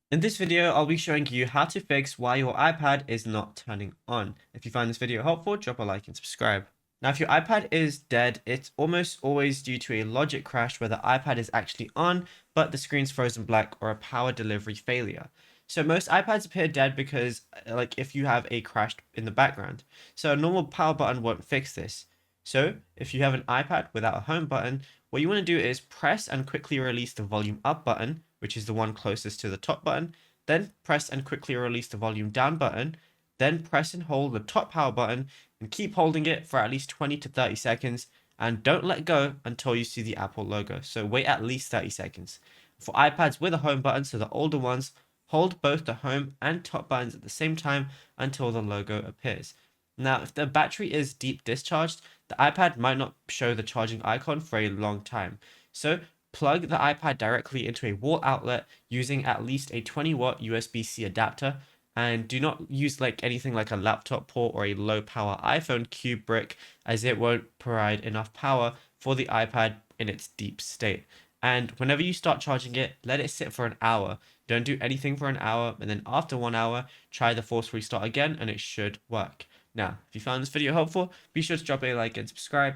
In this video, I'll be showing you how to fix why your iPad is not turning on. If you find this video helpful, drop a like and subscribe. Now, if your iPad is dead, it's almost always due to a logic crash where the iPad is actually on, but the screen's frozen black, or a power delivery failure. So most iPads appear dead because, if you have a crash in the background. So a normal power button won't fix this. So if you have an iPad without a home button, what you want to do is press and quickly release the volume up button, which is the one closest to the top button, then press and quickly release the volume down button, then press and hold the top power button and keep holding it for at least 20 to 30 seconds, and don't let go until you see the Apple logo. So wait at least 30 seconds. For iPads with a home button, so the older ones, hold both the home and top buttons at the same time until the logo appears. Now, if the battery is deep discharged, the iPad might not show the charging icon for a long time. So plug the iPad directly into a wall outlet using at least a 20-watt USB-C adapter, and do not use anything like a laptop port or a low power iPhone cube brick, as it won't provide enough power for the iPad in its deep state. And whenever you start charging it, let it sit for an hour. Don't do anything for an hour, and then after 1 hour, try the force restart again and it should work. Now, if you found this video helpful, be sure to drop a like and subscribe,